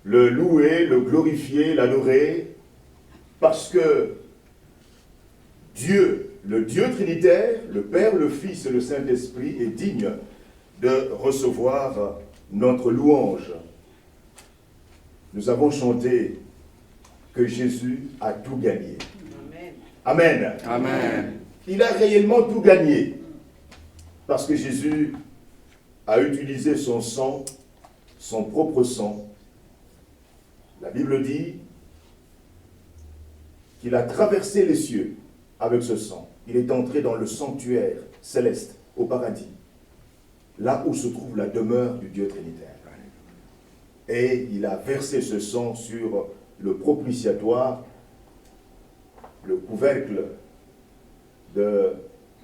le louer, le glorifier, l'adorer, parce que Dieu, le Dieu trinitaire, le Père, le Fils et le Saint-Esprit, est digne de recevoir notre louange. Nous avons chanté que Jésus a tout gagné. Amen. Amen. Il a réellement tout gagné, parce que Jésus a utilisé son sang, son propre sang. La Bible dit qu'il a traversé les cieux avec ce sang. Il est entré dans le sanctuaire céleste, au paradis, là où se trouve la demeure du Dieu trinitaire. Et il a versé ce sang sur le propitiatoire, le couvercle de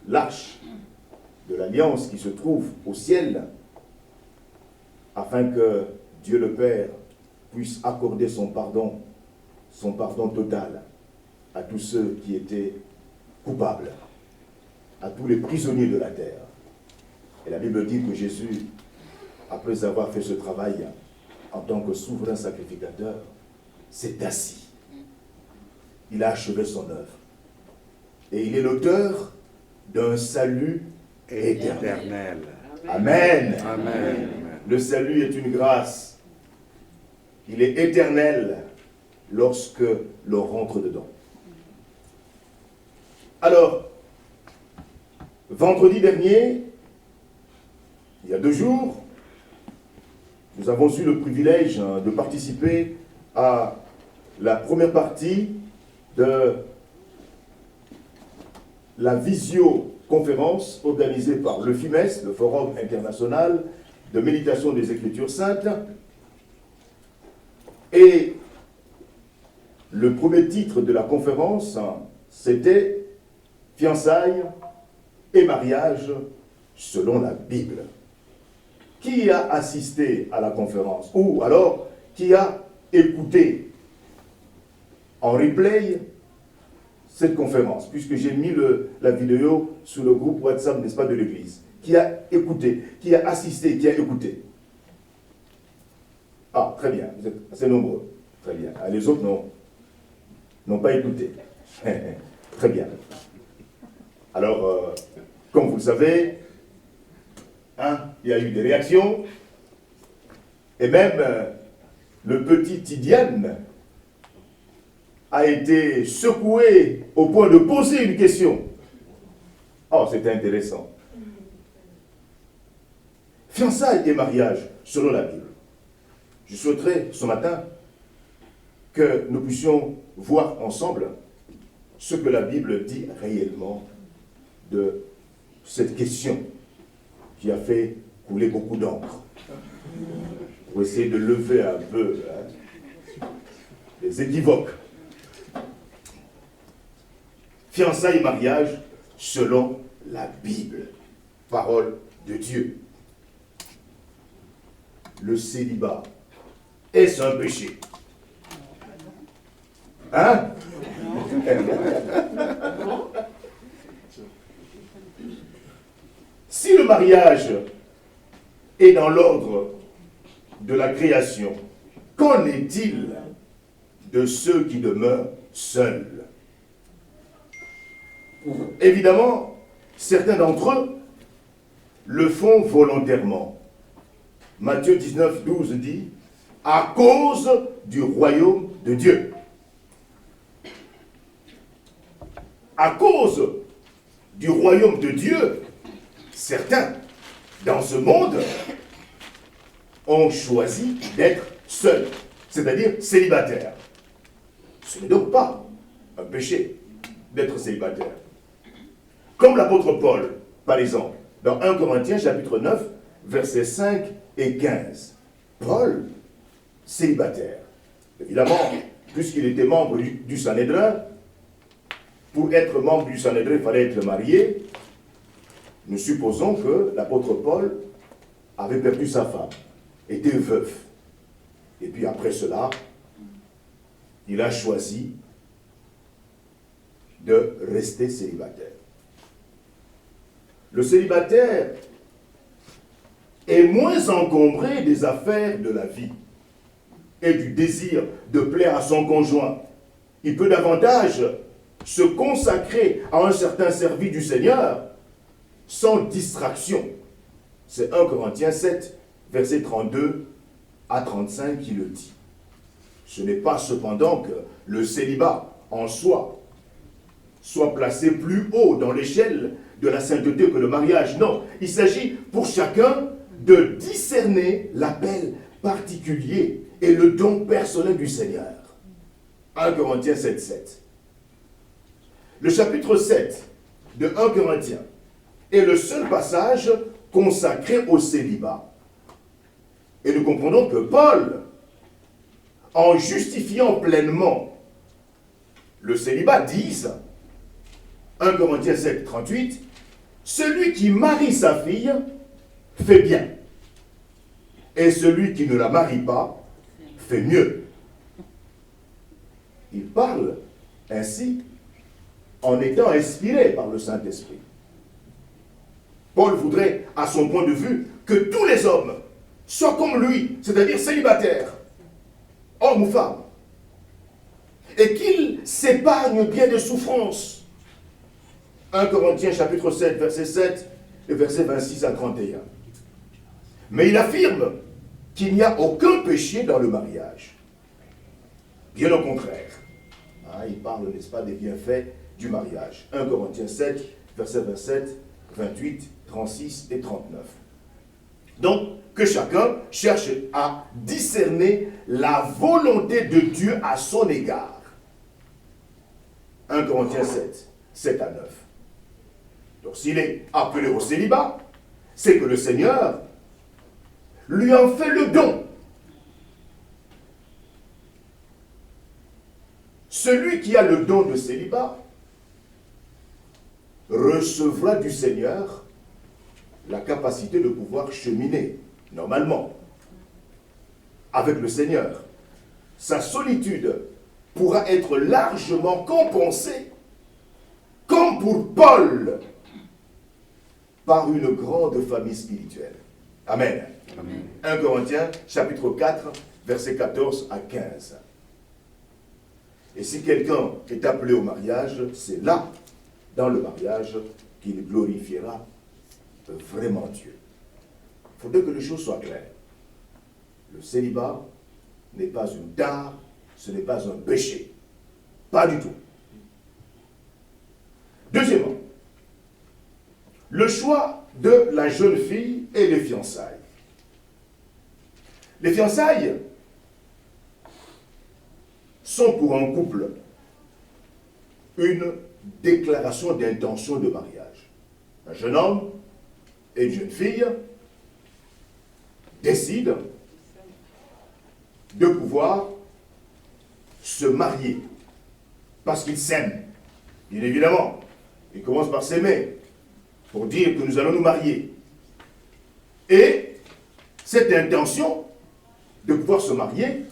l'arche de l'alliance qui se trouve au ciel, afin que Dieu le Père puisse accorder son pardon total à tous ceux qui étaient coupables, à tous les prisonniers de la terre. Et la Bible dit que Jésus, après avoir fait ce travail en tant que souverain sacrificateur, s'est assis. Il a achevé son œuvre. Et il est l'auteur d'un salut éternel. Amen. Amen. Le salut est une grâce. Il est éternel lorsque l'on rentre dedans. Alors, vendredi dernier, il y a 2 jours, nous avons eu le privilège de participer à la première partie de la visioconférence organisée par le FIMES, le Forum international de méditation des Écritures saintes. Et le premier titre de la conférence, c'était « Fiançailles et mariage selon la Bible ». Qui a assisté à la conférence? Ou alors, qui a écouté en replay cette conférence? Puisque j'ai mis la vidéo sur le groupe WhatsApp, n'est-ce pas, de l'Église. Qui a écouté, qui a assisté, qui a écouté? Ah, très bien, vous êtes assez nombreux. Très bien. Ah, les autres n'ont pas écouté. Très bien. Alors, comme vous le savez, il y a eu des réactions, et même le petit Tidiane a été secoué au point de poser une question. Oh, c'était intéressant. Fiançailles et mariage selon la Bible. Je souhaiterais ce matin que nous puissions voir ensemble ce que la Bible dit réellement de cette question qui a fait couler beaucoup d'encre, pour essayer de lever un peu les équivoques. Fiançailles et mariage selon la Bible, parole de Dieu. Le célibat, est-ce un péché? Hein? Si le mariage est dans l'ordre de la création, qu'en est-il de ceux qui demeurent seuls? Évidemment, certains d'entre eux le font volontairement. Matthieu 19, 12 dit « à cause du royaume de Dieu ». À cause du royaume de Dieu, certains, dans ce monde, ont choisi d'être seuls, c'est-à-dire célibataires. Ce n'est donc pas un péché d'être célibataire. Comme l'apôtre Paul, par exemple, dans 1 Corinthiens chapitre 9, versets 5 et 15. Paul, célibataire. Évidemment, puisqu'il était membre du Sanhédrin, pour être membre du Sanhédrin, il fallait être marié. Nous supposons que l'apôtre Paul avait perdu sa femme, était veuf. Et puis après cela, il a choisi de rester célibataire. Le célibataire est moins encombré des affaires de la vie. et du désir de plaire à son conjoint. Il peut davantage se consacrer à un certain service du Seigneur sans distraction. C'est 1 Corinthiens 7, versets 32 à 35 qui le dit. Ce n'est pas cependant que le célibat en soi soit placé plus haut dans l'échelle de la sainteté que le mariage. Non, il s'agit pour chacun de discerner l'appel particulier et le don personnel du Seigneur. 1 Corinthiens 7, 7. Le chapitre 7 de 1 Corinthiens est le seul passage consacré au célibat. Et nous comprenons que Paul, en justifiant pleinement le célibat, dit, 1 Corinthiens 7, 38, « Celui qui marie sa fille fait bien, et celui qui ne la marie pas fait mieux. » Il parle ainsi en étant inspiré par le Saint-Esprit. Paul voudrait, à son point de vue, que tous les hommes soient comme lui, c'est-à-dire célibataires, hommes ou femmes, et qu'ils s'épargnent bien des souffrances. 1 Corinthiens chapitre 7, verset 7 et verset 26 à 31. Mais il affirme qu'il n'y a aucun péché dans le mariage. Bien au contraire. Il parle, n'est-ce pas, des bienfaits du mariage. 1 Corinthiens 7, verset 27, 28, 36 et 39. Donc, que chacun cherche à discerner la volonté de Dieu à son égard. 1 Corinthiens 7, 7 à 9. Donc, s'il est appelé au célibat, c'est que le Seigneur lui en fait le don. Celui qui a le don de célibat recevra du Seigneur la capacité de pouvoir cheminer, normalement, avec le Seigneur. Sa solitude pourra être largement compensée, comme pour Paul, par une grande famille spirituelle. Amen. Amen. 1 Corinthiens, chapitre 4, versets 14 à 15. Et si quelqu'un est appelé au mariage, c'est là, dans le mariage, qu'il glorifiera vraiment Dieu. Il faudrait que les choses soient claires. Le célibat n'est pas une tare, ce n'est pas un péché. Pas du tout. Deuxièmement, le choix de la jeune fille et les fiançailles. Les fiançailles sont pour un couple une déclaration d'intention de mariage. Un jeune homme et une jeune fille décident de pouvoir se marier parce qu'ils s'aiment. Bien évidemment, ils commencent par s'aimer pour dire que nous allons nous marier. Et cette intention de pouvoir se marier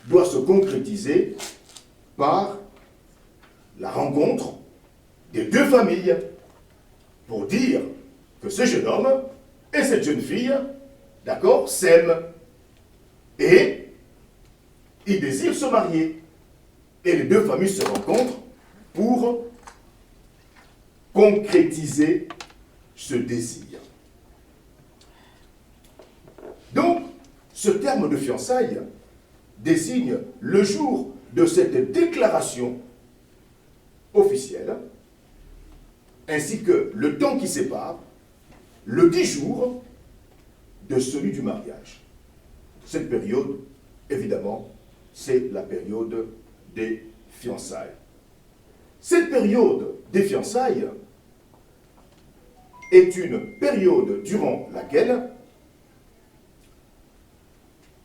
doit se concrétiser par la rencontre des deux familles pour dire que ce jeune homme et cette jeune fille, d'accord, s'aiment et ils désirent se marier. Et les deux familles se rencontrent pour concrétiser ce désir. Donc, ce terme de fiançailles désigne le jour de cette déclaration officielle, ainsi que le temps qui sépare le 10 jours de celui du mariage. Cette période, évidemment, c'est la période des fiançailles. Cette période des fiançailles est une période durant laquelle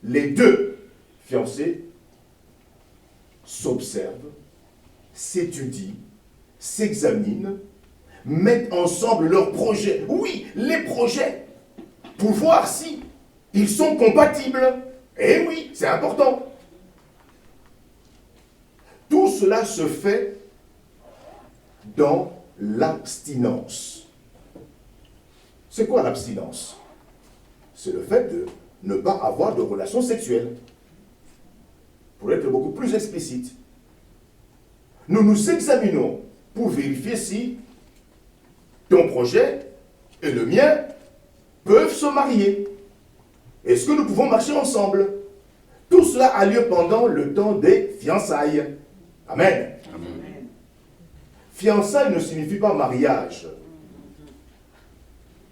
les deux fiancés s'observent, s'étudient, s'examinent, mettent ensemble leurs projets. Oui, les projets, pour voir si ils sont compatibles. Et oui, c'est important. Tout cela se fait dans l'abstinence. C'est quoi l'abstinence? C'est le fait de ne pas avoir de relations sexuelles. pour être beaucoup plus explicite, nous nous examinons pour vérifier si ton projet et le mien peuvent se marier. Est-ce que nous pouvons marcher ensemble? Tout cela a lieu pendant le temps des fiançailles. Amen. Amen. Fiançailles ne signifie pas mariage.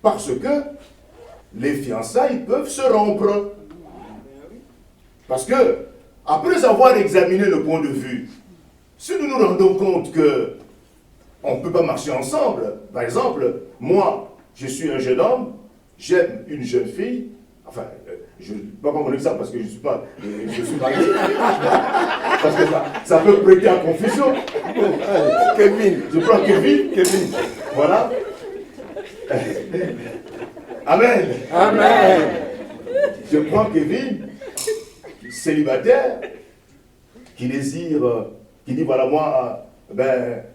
Parce que les fiançailles peuvent se rompre. Parce que, après avoir examiné le point de vue, si nous nous rendons compte que on ne peut pas marcher ensemble, par exemple, moi, je suis un jeune homme, j'aime une jeune fille, enfin, je ne vais pas prendre mon exemple parce que je suis marié, parce que ça peut prêter à confusion. Kevin, je prends Kevin, voilà. Amen. Amen. Je prends Kevin, célibataire, qui désire, qui dit voilà moi,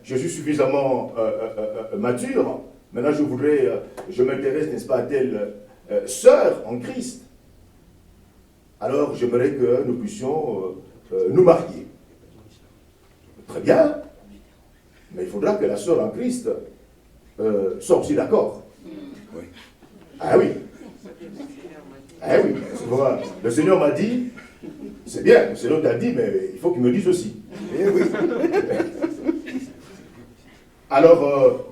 je suis suffisamment mature. Maintenant je m'intéresse, n'est-ce pas, à telle sœur en Christ. Alors j'aimerais que nous puissions nous marier. Très bien, mais il faudra que la sœur en Christ soit aussi d'accord. Oui. Ah oui. Ah oui. Le Seigneur m'a dit, c'est bien, le Seigneur t'a dit, mais il faut qu'il me dise aussi. Eh oui. Alors,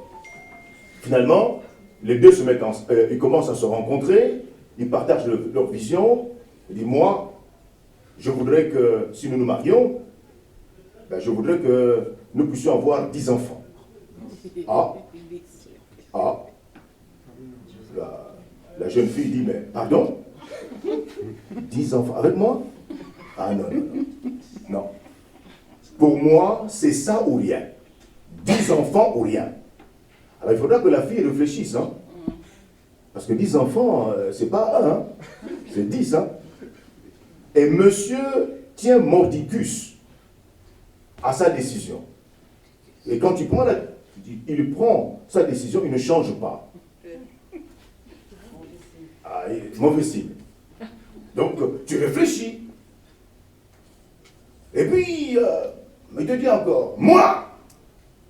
finalement, les deux ils commencent à se rencontrer, ils partagent leur vision. Il dit, moi, je voudrais que, si nous nous marions, je voudrais que nous puissions avoir 10 enfants. Ah. La jeune fille dit, mais pardon? 10 enfants avec moi? Ah non. Non. Pour moi, c'est ça ou rien. 10 enfants ou rien. Alors il faudra que la fille réfléchisse. Hein? Parce que 10 enfants, c'est pas un, hein? C'est 10. Hein? Et monsieur tient mordicus à sa décision. Et quand il prend sa décision, il ne change pas. Ah, mauvais signe. Donc, tu réfléchis. Et puis, il te dit encore, moi,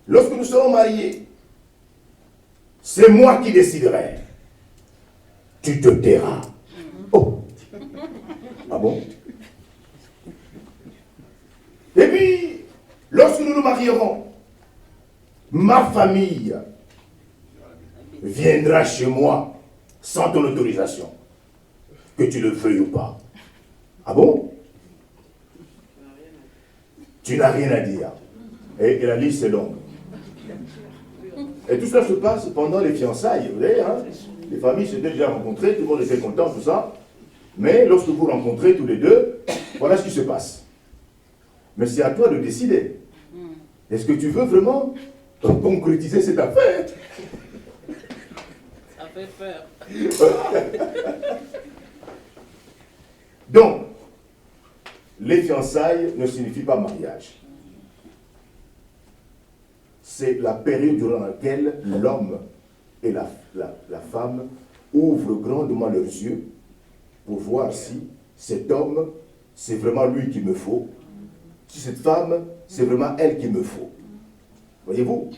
lorsque nous serons mariés, c'est moi qui déciderai. Tu te tairas. Oh. Ah bon? Et puis, lorsque nous nous marierons, ma famille viendra chez moi sans ton autorisation, que tu le veuilles ou pas. Ah bon? Tu n'as rien à dire. Et la liste est longue. Et tout cela se passe pendant les fiançailles, vous voyez, hein? Les familles s'étaient déjà rencontrées, tout le monde était content, tout ça. Mais lorsque vous rencontrez tous les deux, voilà ce qui se passe. Mais c'est à toi de décider. Est-ce que tu veux vraiment concrétiser cette affaire? Ça fait peur. Donc, les fiançailles ne signifient pas mariage. C'est la période durant laquelle l'homme et la femme ouvrent grandement leurs yeux pour voir si cet homme, c'est vraiment lui qu'il me faut, si cette femme, c'est vraiment elle qu'il me faut. Voyez-vous?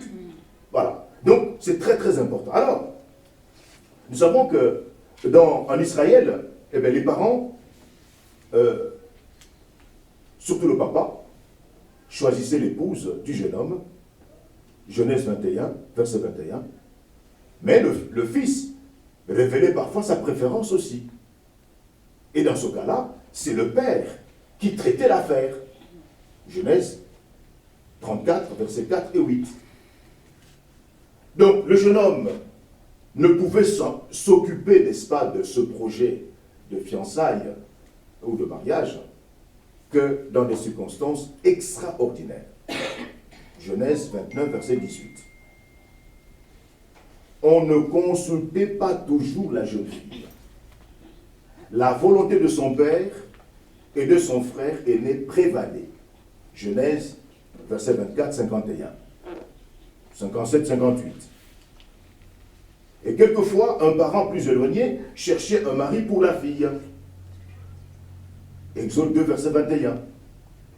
Voilà. Donc, c'est très très important. Alors, nous savons que en Israël, les parents, surtout le papa, choisissaient l'épouse du jeune homme, Genèse 21, verset 21, mais le fils révélait parfois sa préférence aussi. Et dans ce cas-là, c'est le père qui traitait l'affaire. Genèse 34, versets 4 et 8. Donc, le jeune homme ne pouvait s'occuper, n'est-ce pas, de ce projet de fiançailles ou de mariage que dans des circonstances extraordinaires. Genèse 29, verset 18. On ne consultait pas toujours la jeune fille. La volonté de son père et de son frère aîné prévalait. Genèse, verset 24, 51. 57, 58. Et quelquefois, un parent plus éloigné cherchait un mari pour la fille. Exode 2, verset 21.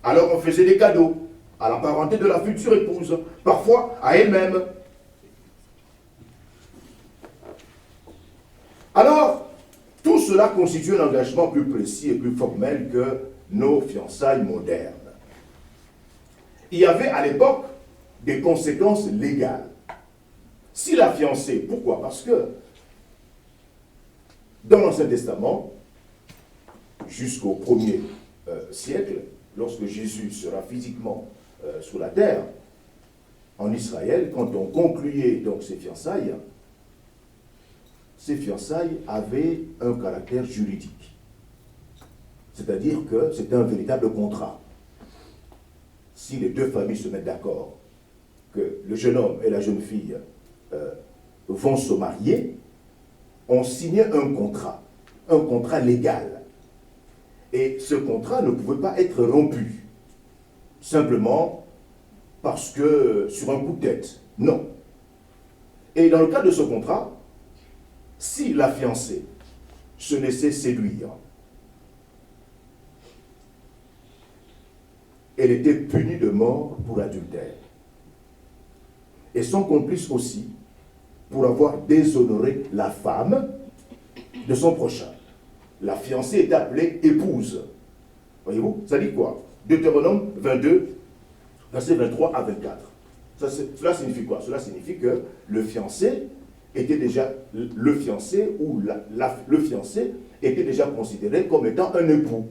Alors on faisait des cadeaux à la parenté de la future épouse, parfois à elle-même. Alors, tout cela constitue un engagement plus précis et plus formel que nos fiançailles modernes. Il y avait à l'époque des conséquences légales. Si la fiancée, pourquoi? Parce que dans l'Ancien Testament, jusqu'au 1er siècle, lorsque Jésus sera physiquement sur la terre, en Israël, quand on concluait donc ces fiançailles avaient un caractère juridique. C'est-à-dire que c'était un véritable contrat. Si les deux familles se mettent d'accord que le jeune homme et la jeune fille vont se marier, on signait un contrat légal. Et ce contrat ne pouvait pas être rompu, simplement parce que sur un coup de tête. Non. Et dans le cadre de ce contrat, si la fiancée se laissait séduire, elle était punie de mort pour adultère. Et son complice aussi, pour avoir déshonoré la femme de son prochain. La fiancée est appelée épouse. Voyez-vous, ça dit quoi? Deutéronome 22, versets 23 à 24. Cela signifie quoi? Cela signifie que le fiancé était déjà, le fiancé ou le fiancé était déjà considéré comme étant un époux.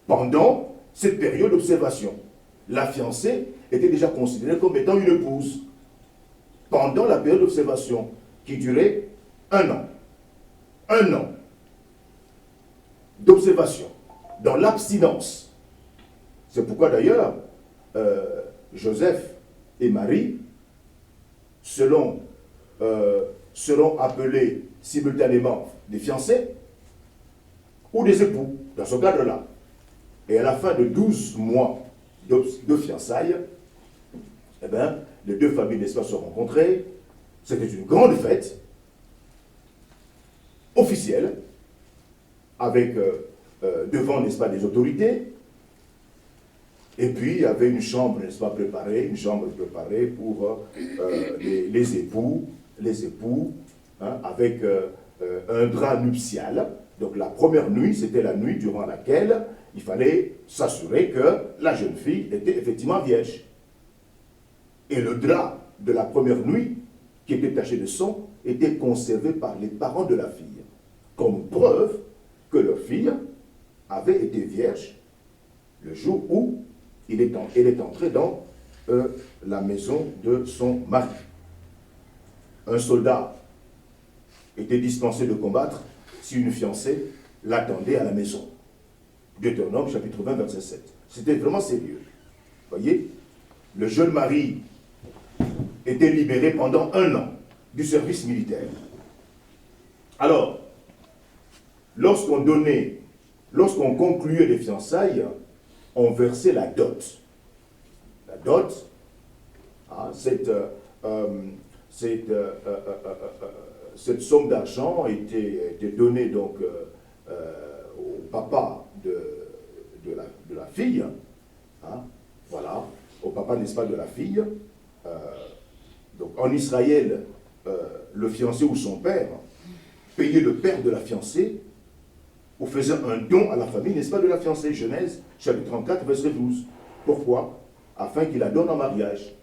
Pendant cette période d'observation, la fiancée était déjà considérée comme étant une épouse. Pendant la période d'observation, qui durait 1 an. 1 an d'observation, dans l'abstinence. C'est pourquoi d'ailleurs, Joseph et Marie seront appelés simultanément des fiancés ou des époux, dans ce cadre-là. Et à la fin de 12 mois de fiançailles, eh bien, les deux familles, n'est-ce pas, se rencontraient. C'était une grande fête officielle, avec devant, n'est-ce pas, des autorités. Et puis, il y avait une chambre, n'est-ce pas, préparée, pour les époux, hein, avec un drap nuptial. Donc la première nuit, c'était la nuit durant laquelle il fallait s'assurer que la jeune fille était effectivement vierge. Et le drap de la première nuit, qui était taché de sang, était conservé par les parents de la fille, comme preuve que leur fille avait été vierge le jour où elle est entrée dans la maison de son mari. Un soldat était dispensé de combattre si une fiancée l'attendait à la maison. Deutéronome chapitre 20, verset 7. C'était vraiment sérieux. Voyez, le jeune mari était libéré pendant 1 an du service militaire. Alors, lorsqu'on concluait les fiançailles, on versait la dot. La dot, hein, cette somme d'argent était donnée donc au papa de la fille, hein, voilà, au papa, n'est-ce pas, de la fille. Donc en Israël, le fiancé ou son père payait le père de la fiancée ou faisait un don à la famille, n'est-ce pas, de la fiancée. Genèse, chapitre 34, verset 12. Pourquoi? Afin qu'il la donne en mariage.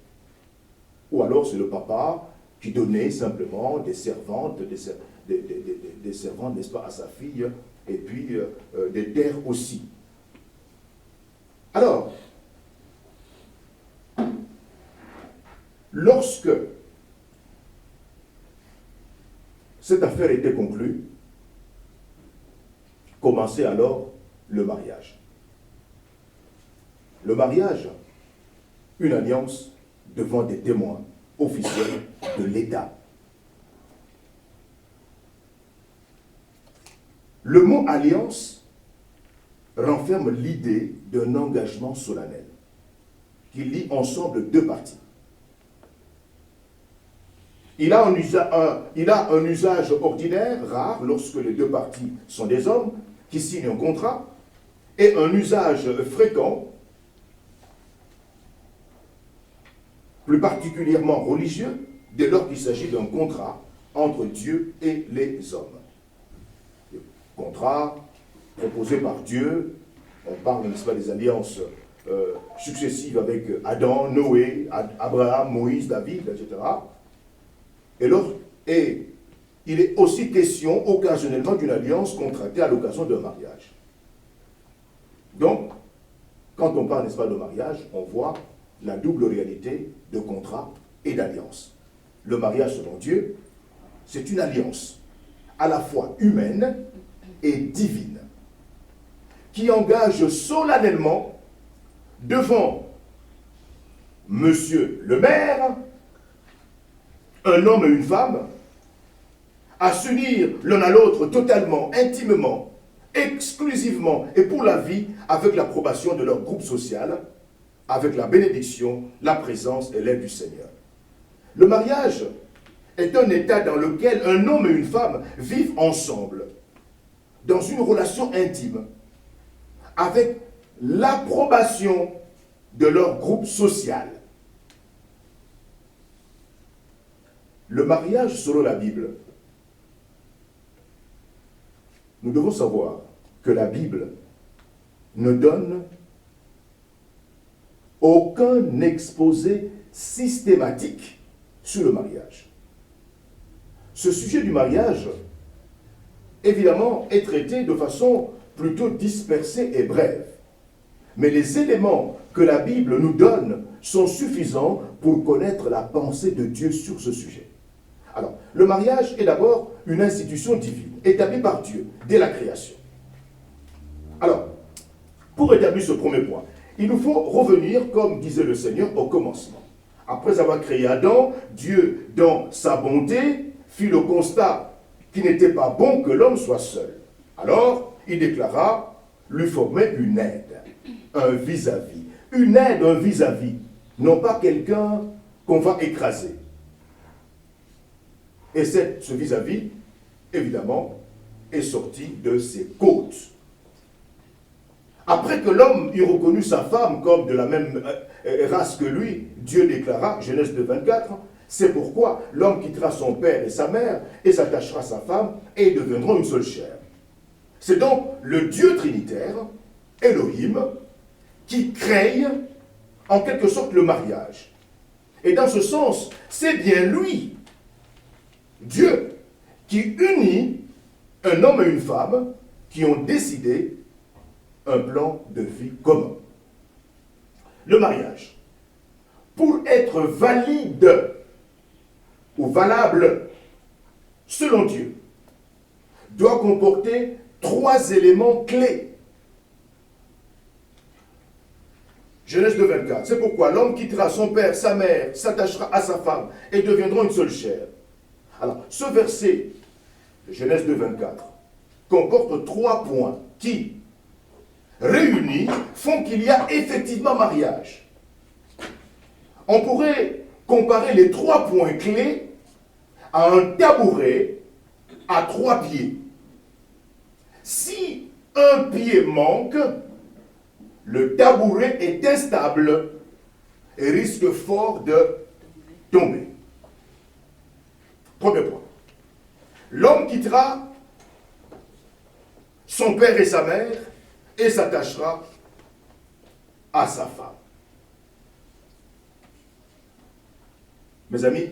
Ou alors c'est le papa qui donnait simplement des servantes, des servantes, n'est-ce pas, à sa fille, et puis des terres aussi. Alors, lorsque cette affaire était conclue, commençait alors le mariage. Le mariage, une alliance devant des témoins officiels de l'État. Le mot alliance renferme l'idée d'un engagement solennel qui lie ensemble deux parties. Il a un usage ordinaire, rare, lorsque les deux parties sont des hommes qui signent un contrat est un usage fréquent, plus particulièrement religieux, dès lors qu'il s'agit d'un contrat entre Dieu et les hommes. Le contrat proposé par Dieu, on parle, n'est-ce pas, des alliances successives avec Adam, Noé, Abraham, Moïse, David, etc. Et il est aussi question occasionnellement d'une alliance contractée à l'occasion d'un mariage. Donc, quand on parle, n'est-ce pas, de mariage, on voit la double réalité de contrat et d'alliance. Le mariage, selon Dieu, c'est une alliance à la fois humaine et divine, qui engage solennellement devant Monsieur le maire, un homme et une femme, à s'unir l'un à l'autre totalement, intimement, exclusivement et pour la vie, avec l'approbation de leur groupe social, avec la bénédiction, la présence et l'aide du Seigneur. Le mariage est un état dans lequel un homme et une femme vivent ensemble, dans une relation intime, avec l'approbation de leur groupe social. Le mariage selon la Bible, nous devons savoir que la Bible ne donne aucun exposé systématique sur le mariage. Ce sujet du mariage, évidemment, est traité de façon plutôt dispersée et brève. Mais les éléments que la Bible nous donne sont suffisants pour connaître la pensée de Dieu sur ce sujet. Alors, le mariage est d'abord une institution divine, établie par Dieu dès la création. Alors, pour établir ce premier point, il nous faut revenir, comme disait le Seigneur, au commencement. Après avoir créé Adam, Dieu, dans sa bonté, fit le constat qu'il n'était pas bon que l'homme soit seul. Alors, il déclara lui former une aide, un vis-à-vis. Une aide, un vis-à-vis, non pas quelqu'un qu'on va écraser. Et ce vis-à-vis, évidemment, est sorti de ses côtes. Après que l'homme eut reconnu sa femme comme de la même race que lui, Dieu déclara, Genèse 2,24, c'est pourquoi l'homme quittera son père et sa mère et s'attachera à sa femme et ils deviendront une seule chair. C'est donc le Dieu trinitaire, Elohim, qui crée en quelque sorte le mariage. Et dans ce sens, c'est bien lui, Dieu, qui unit un homme et une femme qui ont décidé un plan de vie commun. Le mariage, pour être valide ou valable selon Dieu, doit comporter 3 éléments clés. Genèse 2,24. C'est pourquoi l'homme quittera son père, sa mère, s'attachera à sa femme et deviendront une seule chair. Alors, ce verset, Genèse 2,24, comporte 3 points qui, réunis, font qu'il y a effectivement mariage. On pourrait comparer les 3 points clés à un tabouret à 3 pieds. Si un pied manque, le tabouret est instable et risque fort de tomber. Premier point. L'homme quittera son père et sa mère et s'attachera à sa femme. Mes amis,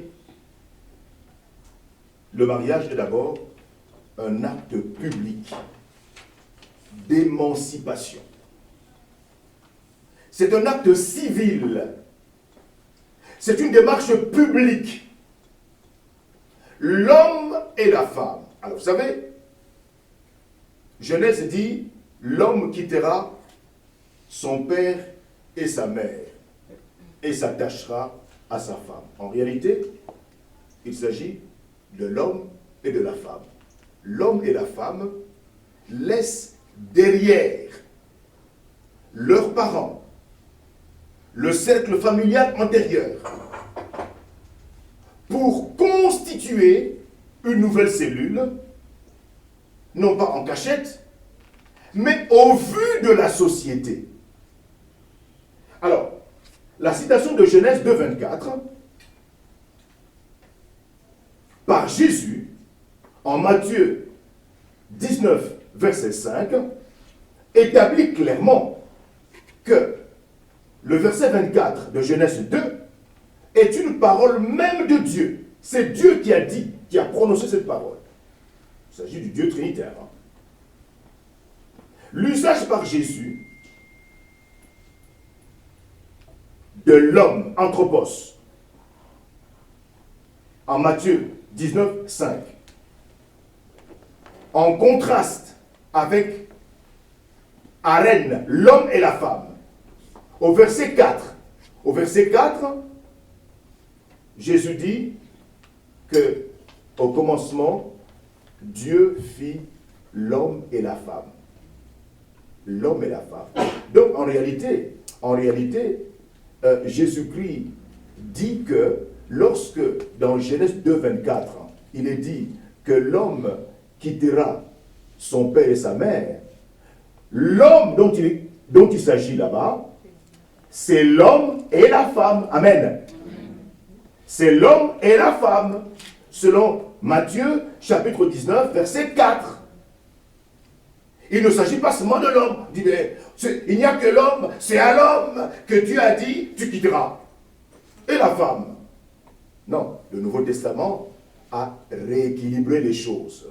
le mariage est d'abord un acte public d'émancipation. C'est un acte civil. C'est une démarche publique. L'homme et la femme. Alors vous savez, Genèse dit, l'homme quittera son père et sa mère et s'attachera à sa femme. En réalité, il s'agit de l'homme et de la femme. L'homme et la femme laissent derrière leurs parents, le cercle familial antérieur, pour constituer une nouvelle cellule, non pas en cachette, mais au vu de la société. Alors, la citation de Genèse 2, 24, par Jésus, en Matthieu 19, verset 5, établit clairement que le verset 24 de Genèse 2 est une parole même de Dieu. C'est Dieu qui a dit, qui a prononcé cette parole. Il s'agit du Dieu trinitaire. L'usage par Jésus de l'homme, anthropos, en Matthieu 19, 5, en contraste avec arène, l'homme et la femme. Au verset 4, Jésus dit que au commencement, Dieu fit l'homme et la femme. L'homme et la femme. Donc en réalité, Jésus-Christ dit que lorsque dans Genèse 2, 24, il est dit que l'homme quittera son père et sa mère, l'homme dont il s'agit là-bas, c'est l'homme et la femme. Amen. C'est l'homme et la femme, selon Matthieu, chapitre 19, verset 4. Il ne s'agit pas seulement de l'homme. Il n'y a que l'homme, c'est à l'homme que Dieu a dit, tu quitteras. Et la femme. Non, le Nouveau Testament a rééquilibré les choses.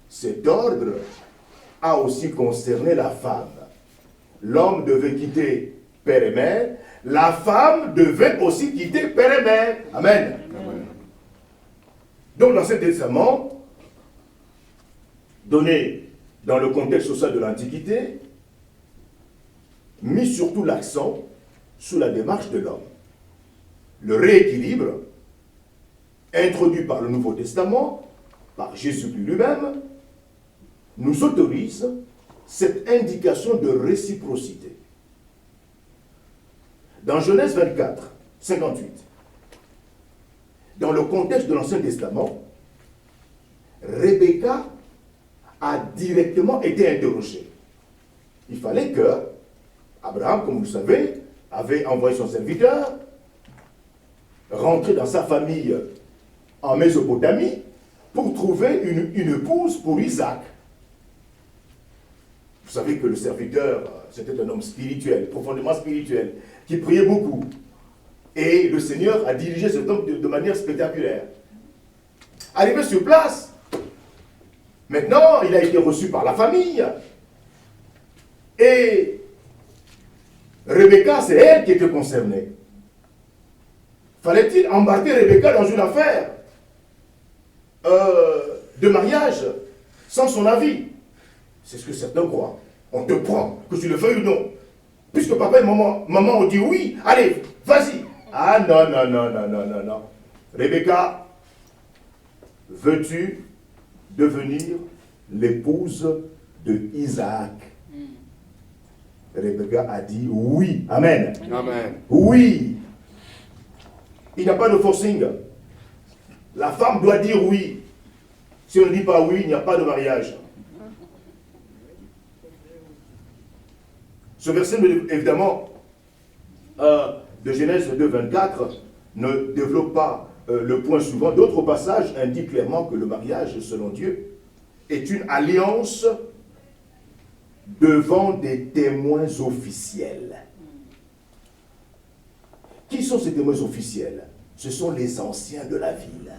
Cet ordre a aussi concerné la femme. L'homme devait quitter père et mère, la femme devait aussi quitter père et mère. Amen. Amen. Donc dans cet testament, donné dans le contexte social de l'Antiquité, mis surtout l'accent sur la démarche de l'homme. Le rééquilibre, introduit par le Nouveau Testament, par Jésus-Christ lui-même, nous autorise cette indication de réciprocité. Dans Genèse 24, 58, dans le contexte de l'Ancien Testament, Rebecca a directement été interrogée. Il fallait que Abraham, comme vous le savez, avait envoyé son serviteur rentrer dans sa famille en Mésopotamie pour trouver une épouse pour Isaac. Vous savez que le serviteur, c'était un homme spirituel, profondément spirituel, qui priait beaucoup. Et le Seigneur a dirigé cet homme de manière spectaculaire. Arrivé sur place, maintenant, il a été reçu par la famille. Et Rebecca, c'est elle qui était concernée. Fallait-il embarquer Rebecca dans une affaire de mariage sans son avis? C'est ce que certains croient. On te prend, que tu le veuilles ou non. Puisque papa et maman ont dit oui, allez, vas-y. Ah non, non, non, non, non, non, non. Rebecca, veux-tu devenir l'épouse de Isaac? Rebecca a dit oui. Amen. Amen. Oui. Il n'y a pas de forcing. La femme doit dire oui. Si on ne dit pas oui, il n'y a pas de mariage. Ce verset, évidemment, de Genèse 2, 24, ne développe pas le point suivant. D'autres passages indiquent clairement que le mariage, selon Dieu, est une alliance devant des témoins officiels. Qui sont ces témoins officiels? Ce sont les anciens de la ville.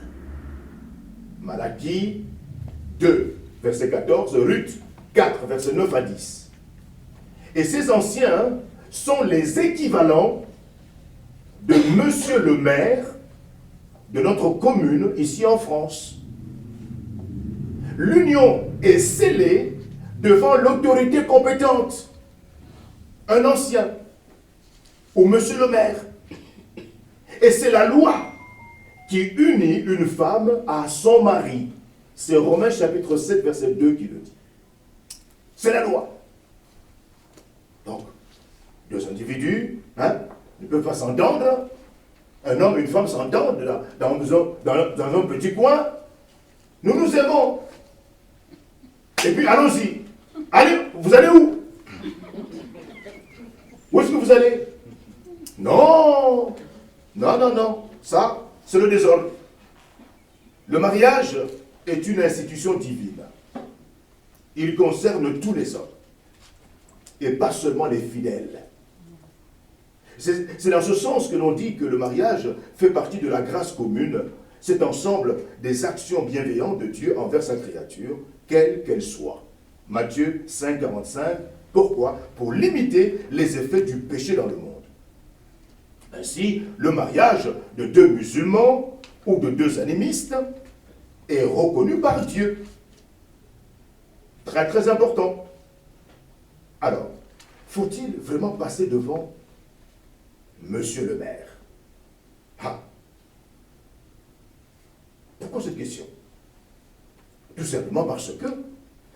Malachie 2, verset 14, Ruth 4, verset 9 à 10. Et ces anciens sont les équivalents de monsieur le maire de notre commune ici en France. L'union est scellée devant l'autorité compétente, un ancien ou monsieur le maire. Et c'est la loi qui unit une femme à son mari. C'est Romains chapitre 7, verset 2 qui le dit. C'est la loi. Donc, deux individus ne peuvent pas s'entendre. Un homme et une femme s'entendent dans un petit coin. Nous nous aimons. Et puis, allons-y. Allez, vous allez où? Où est-ce que vous allez? Non, non, non, non. Ça, c'est le désordre. Le mariage est une institution divine. Il concerne tous les hommes. Et pas seulement les fidèles. C'est dans ce sens que l'on dit que le mariage fait partie de la grâce commune, cet ensemble des actions bienveillantes de Dieu envers sa créature, quelle qu'elle soit. Matthieu 5, 45. Pourquoi? Pour limiter les effets du péché dans le monde. Ainsi, le mariage de deux musulmans ou de deux animistes est reconnu par Dieu. Très très important. Alors, faut-il vraiment passer devant Monsieur le maire? Ah. Pourquoi cette question? Tout simplement parce que,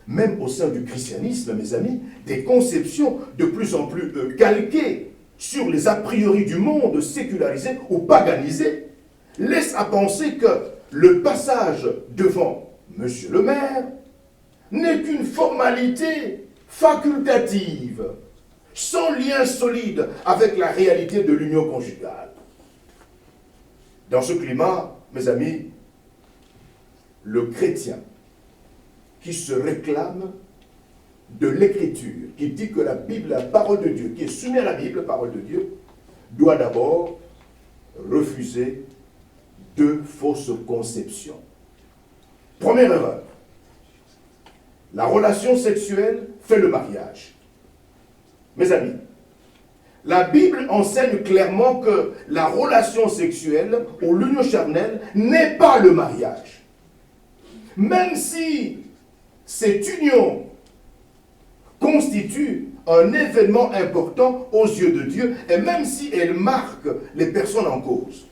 même au sein du christianisme, mes amis, des conceptions de plus en plus calquées sur les a priori du monde sécularisé ou paganisé laissent à penser que le passage devant Monsieur le maire n'est qu'une formalité facultative, sans lien solide avec la réalité de l'union conjugale. Dans ce climat, mes amis, le chrétien qui se réclame de l'écriture, qui dit que la Bible est la parole de Dieu, qui est soumis à la Bible, parole de Dieu, doit d'abord refuser deux fausses conceptions. Première erreur. La relation sexuelle fait le mariage. Mes amis, la Bible enseigne clairement que la relation sexuelle ou l'union charnelle n'est pas le mariage. Même si cette union constitue un événement important aux yeux de Dieu, et même si elle marque les personnes en cause.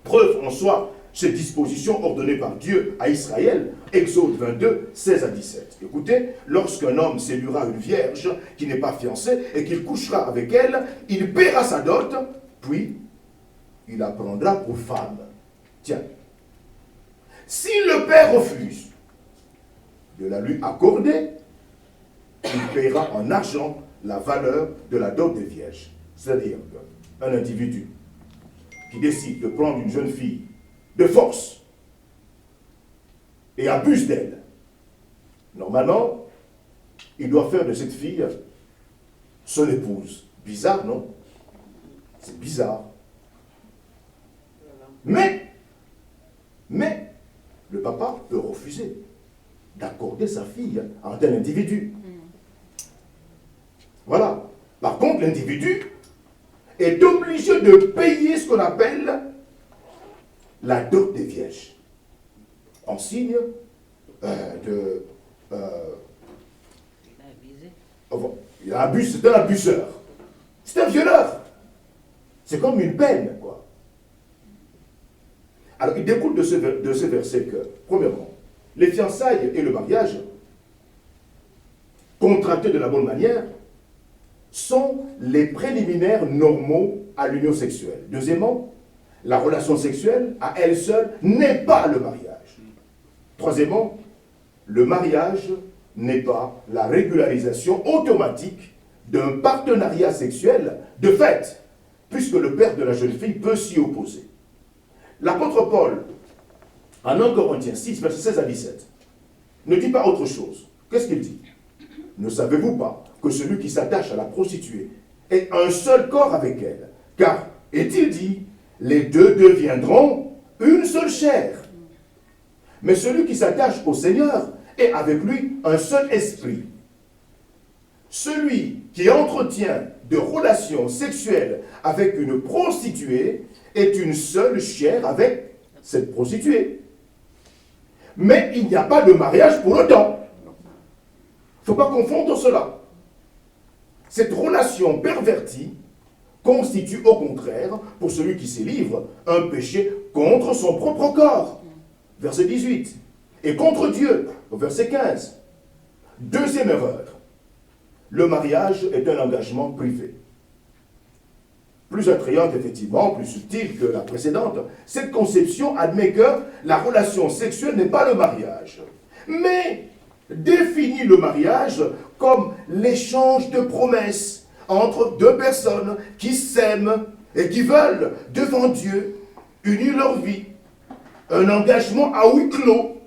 Preuve en soit ces dispositions ordonnées par Dieu à Israël, Exode 22, 16 à 17. Écoutez, lorsqu'un homme séduira une vierge qui n'est pas fiancée et qu'il couchera avec elle, il paiera sa dot, puis il la prendra pour femme. Tiens, si le père refuse de la lui accorder, il paiera en argent la valeur de la dot des vierges. C'est-à-dire qu'un individu qui décide de prendre une jeune fille de force et abuse d'elle, normalement, il doit faire de cette fille son épouse. Bizarre, non? C'est bizarre. Mais, le papa peut refuser d'accorder sa fille à un tel individu. Voilà. Par contre, l'individu est obligé de payer ce qu'on appelle la dot des vierges, en signe il a abusé, c'est un abuseur, c'est un violeur, c'est comme une peine, quoi. Alors, il découle de ce verset que, premièrement, les fiançailles et le mariage, contractés de la bonne manière, sont les préliminaires normaux à l'union sexuelle. Deuxièmement, la relation sexuelle, à elle seule, n'est pas le mariage. Troisièmement, le mariage n'est pas la régularisation automatique d'un partenariat sexuel de fait, puisque le père de la jeune fille peut s'y opposer. L'apôtre Paul, en 1 Corinthiens 6, versets 16 à 17, ne dit pas autre chose. Qu'est-ce qu'il dit? Ne savez-vous pas que celui qui s'attache à la prostituée est un seul corps avec elle? Car, est-il dit, les deux deviendront une seule chair. Mais celui qui s'attache au Seigneur est avec lui un seul esprit. Celui qui entretient de relations sexuelles avec une prostituée est une seule chair avec cette prostituée. Mais il n'y a pas de mariage pour autant. Il ne faut pas confondre cela. Cette relation pervertie constitue au contraire, pour celui qui s'y livre, un péché contre son propre corps. Verset 18. Et contre Dieu, au verset 15. Deuxième erreur. Le mariage est un engagement privé. Plus attrayante, effectivement, plus subtile que la précédente, cette conception admet que la relation sexuelle n'est pas le mariage. Mais définit le mariage comme l'échange de promesses entre deux personnes qui s'aiment et qui veulent, devant Dieu, unir leur vie. Un engagement à huis clos.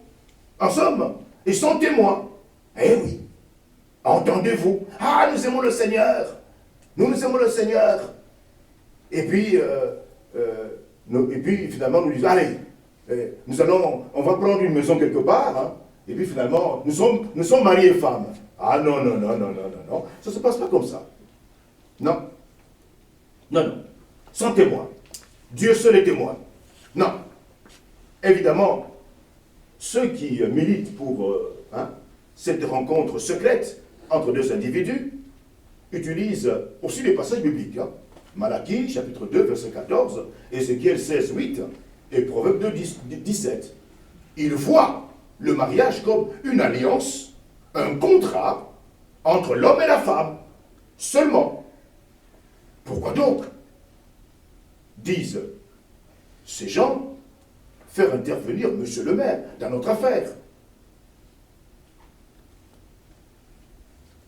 En somme, ils sont témoins. Eh oui, entendez-vous? Ah, nous aimons le Seigneur. Nous aimons le Seigneur. Et puis, finalement, nous disons, allez, on va prendre une maison quelque part, hein, et puis finalement, nous sommes mariés et femmes. Ah non, non, non, non, non, non, non. Ça ne se passe pas comme ça. Non. Non, non. Sans témoin. Dieu seul est témoin. Non. Évidemment, ceux qui militent pour cette rencontre secrète entre deux individus utilisent aussi des passages bibliques. Hein. Malachie, chapitre 2, verset 14, Ézéchiel 16, 8 et Proverbe 2, 17. Ils voient le mariage comme une alliance, un contrat entre l'homme et la femme, seulement. Pourquoi donc, disent ces gens, faire intervenir monsieur le maire dans notre affaire?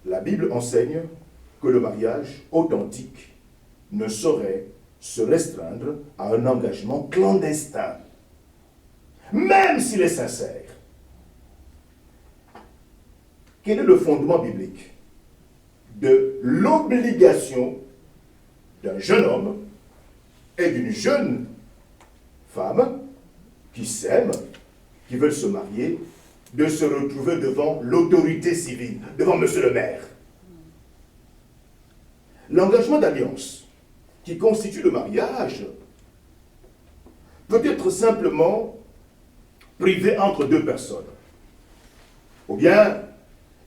La Bible enseigne que le mariage authentique ne saurait se restreindre à un engagement clandestin, même s'il est sincère. Quel est le fondement biblique de l'obligation d'un jeune homme et d'une jeune femme qui s'aiment, qui veulent se marier, de se retrouver devant l'autorité civile, devant monsieur le maire? L'engagement d'alliance qui constitue le mariage peut être simplement privé entre deux personnes. Ou bien,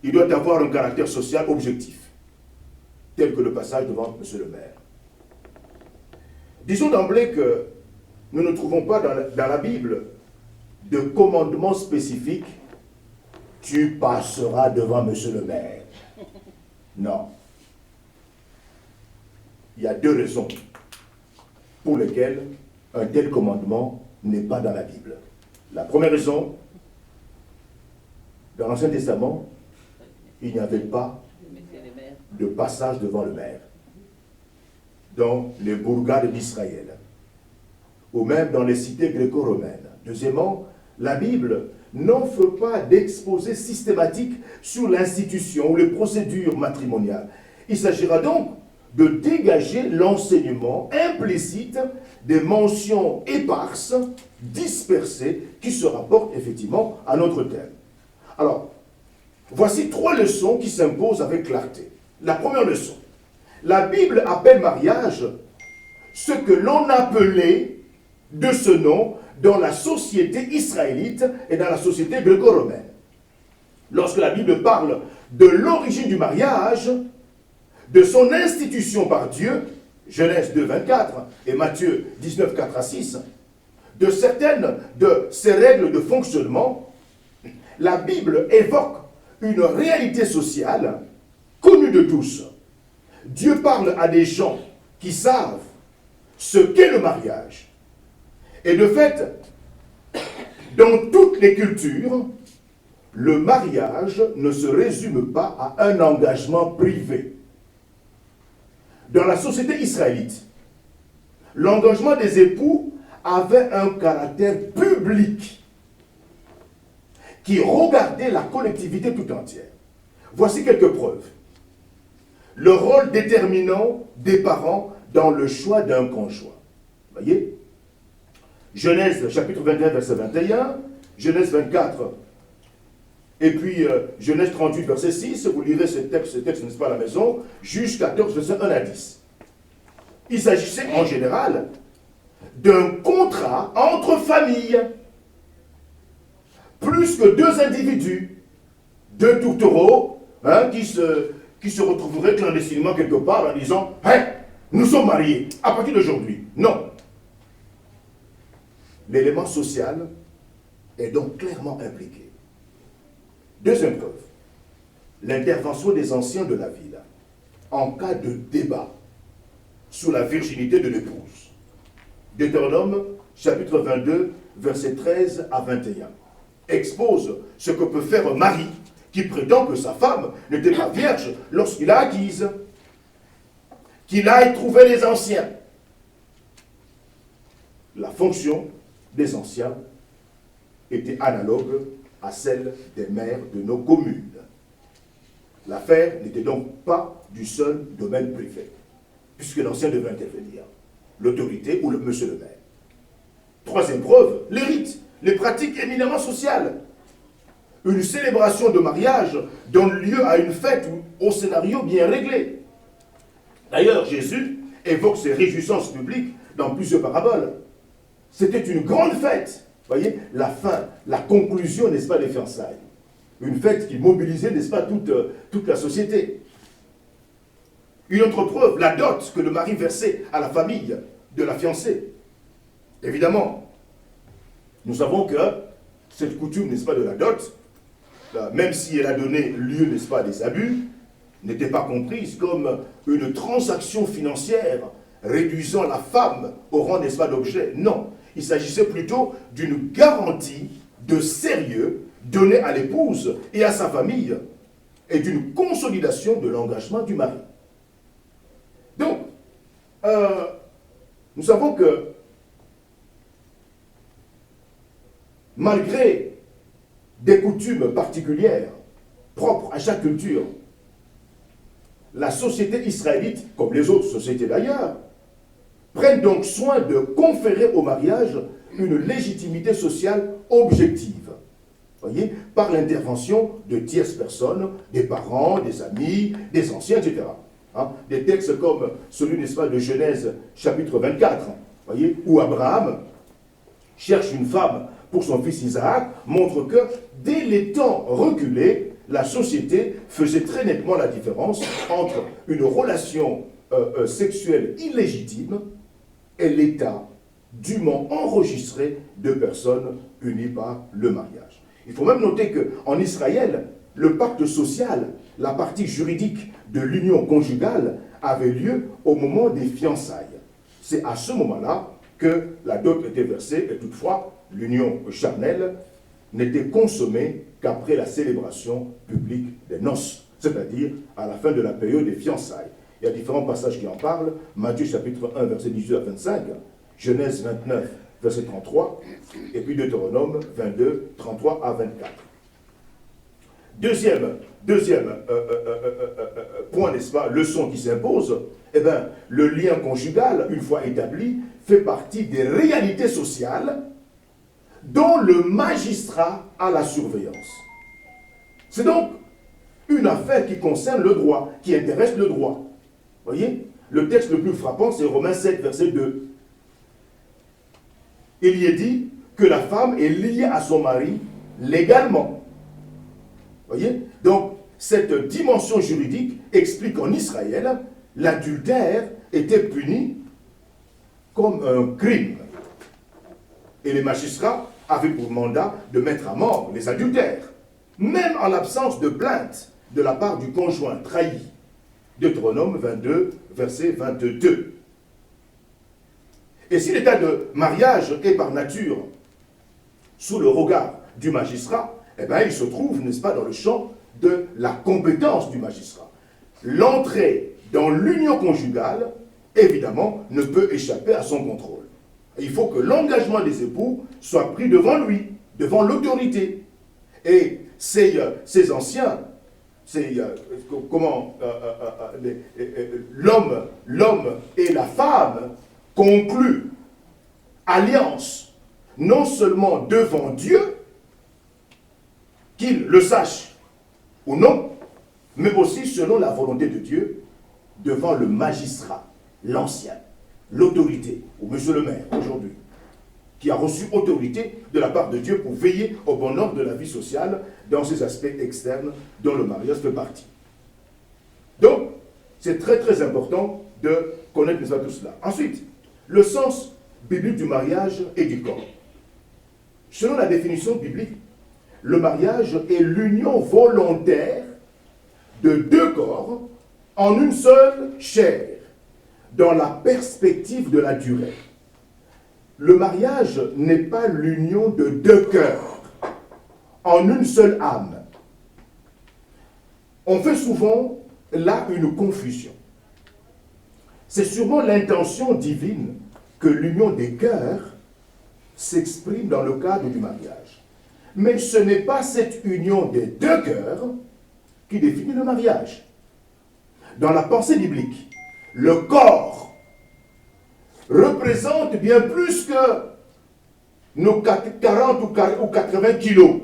il doit avoir un caractère social objectif, tel que le passage devant monsieur le maire. Disons d'emblée que nous ne trouvons pas dans la Bible de commandement spécifique « tu passeras devant monsieur le maire ». Non. Il y a deux raisons pour lesquelles un tel commandement n'est pas dans la Bible. La première raison, dans l'Ancien Testament, il n'y avait pas de passage devant le maire dans les bourgades d'Israël, ou même dans les cités gréco-romaines. Deuxièmement, la Bible n'offre pas d'exposé systématique sur l'institution ou les procédures matrimoniales. Il s'agira donc de dégager l'enseignement implicite des mentions éparses, dispersées, qui se rapportent effectivement à notre thème. Alors, voici trois leçons qui s'imposent avec clarté. La première leçon, la Bible appelle mariage ce que l'on appelait de ce nom dans la société israélite et dans la société gréco-romaine. Lorsque la Bible parle de l'origine du mariage, de son institution par Dieu, Genèse 2, 24 et Matthieu 19, 4 à 6, de certaines de ces règles de fonctionnement, la Bible évoque une réalité sociale connue de tous. Dieu parle à des gens qui savent ce qu'est le mariage. Et de fait, dans toutes les cultures, le mariage ne se résume pas à un engagement privé. Dans la société israélite, l'engagement des époux avait un caractère public qui regardait la collectivité tout entière. Voici quelques preuves. Le rôle déterminant des parents dans le choix d'un conjoint. Voyez? Genèse chapitre 21, verset 21, Genèse 24, et puis Genèse 38, verset 6, vous lirez ce texte n'est-ce pas, à la maison, Juge 14, verset 1 à 10. Il s'agissait en général d'un contrat entre familles, plus que deux individus, deux tourtereaux, qui se retrouveraient clandestinement quelque part en disant « Hey, nous sommes mariés, à partir d'aujourd'hui ». Non. L'élément social est donc clairement impliqué. Deuxième preuve, l'intervention des anciens de la ville en cas de débat sur la virginité de l'épouse. Deutéronome, chapitre 22, versets 13 à 21, expose ce que peut faire un mari qui prétend que sa femme n'était pas vierge lorsqu'il l'a acquise, qu'il aille trouver les anciens. La fonction des anciens était analogue à celle des maires de nos communes. L'affaire n'était donc pas du seul domaine privé, puisque l'ancien devait intervenir, l'autorité ou le monsieur le maire. Troisième preuve, les rites, les pratiques éminemment sociales. Une célébration de mariage donne lieu à une fête au scénario bien réglé. D'ailleurs, Jésus évoque ces réjouissances publiques dans plusieurs paraboles. C'était une grande fête. Voyez, la fin, la conclusion, n'est-ce pas, des fiançailles. Une fête qui mobilisait, n'est-ce pas, toute la société. Une autre preuve, la dot que le mari versait à la famille de la fiancée. Évidemment, nous savons que cette coutume, n'est-ce pas, de la dot, même si elle a donné lieu, n'est-ce pas, à des abus, n'était pas comprise comme une transaction financière réduisant la femme au rang, n'est-ce pas, d'objet. Non, il s'agissait plutôt d'une garantie de sérieux donnée à l'épouse et à sa famille et d'une consolidation de l'engagement du mari. Donc, nous savons que malgré des coutumes particulières propres à chaque culture, la société israélite, comme les autres sociétés d'ailleurs, prennent donc soin de conférer au mariage une légitimité sociale objective, voyez, par l'intervention de tierces personnes, des parents, des amis, des anciens, etc. Hein, des textes comme celui, n'est-ce pas, de Genèse chapitre 24, voyez, où Abraham cherche une femme pour son fils Isaac, montre que dès les temps reculés, la société faisait très nettement la différence entre une relation sexuelle illégitime et l'état dûment enregistré de personnes unies par le mariage. Il faut même noter qu'en Israël, le pacte social, la partie juridique de l'union conjugale, avait lieu au moment des fiançailles. C'est à ce moment-là que la dot était versée, et toutefois, l'union charnelle n'était consommée qu'après la célébration publique des noces, c'est-à-dire à la fin de la période des fiançailles. Il y a différents passages qui en parlent. Matthieu chapitre 1, verset 18 à 25, Genèse 29, verset 33, et puis Deutéronome 22, 33 à 24. Deuxième point, n'est-ce pas, leçon qui s'impose, eh bien, le lien conjugal, une fois établi, fait partie des réalités sociales dont le magistrat a la surveillance. C'est donc une affaire qui concerne le droit, qui intéresse le droit. Voyez, le texte le plus frappant, c'est Romains 7, verset 2. Il y est dit que la femme est liée à son mari légalement. Voyez, donc cette dimension juridique explique qu'en Israël, l'adultère était puni comme un crime. Et les magistrats avaient pour mandat de mettre à mort les adultères, même en l'absence de plainte de la part du conjoint trahi. Deutéronome 22, verset 22. Et si l'état de mariage est par nature sous le regard du magistrat, eh bien il se trouve, n'est-ce pas, dans le champ de la compétence du magistrat. L'entrée dans l'union conjugale, évidemment, ne peut échapper à son contrôle. Il faut que l'engagement des époux soit pris devant lui, devant l'autorité. Et ces anciens, l'homme et la femme concluent alliance, non seulement devant Dieu, qu'ils le sachent ou non, mais aussi selon la volonté de Dieu, devant le magistrat, l'ancien, l'autorité, ou monsieur le maire aujourd'hui, qui a reçu autorité de la part de Dieu pour veiller au bon ordre de la vie sociale dans ces aspects externes dont le mariage fait partie. Donc, c'est très très important de connaître tout cela. Ensuite, le sens biblique du mariage et du corps. Selon la définition biblique, le mariage est l'union volontaire de deux corps en une seule chair, dans la perspective de la durée. Le mariage n'est pas l'union de deux cœurs en une seule âme. On fait souvent là une confusion. C'est sûrement l'intention divine que l'union des cœurs s'exprime dans le cadre du mariage. Mais ce n'est pas cette union des deux cœurs qui définit le mariage. Dans la pensée biblique, le corps représente bien plus que nos 40 ou 80 kilos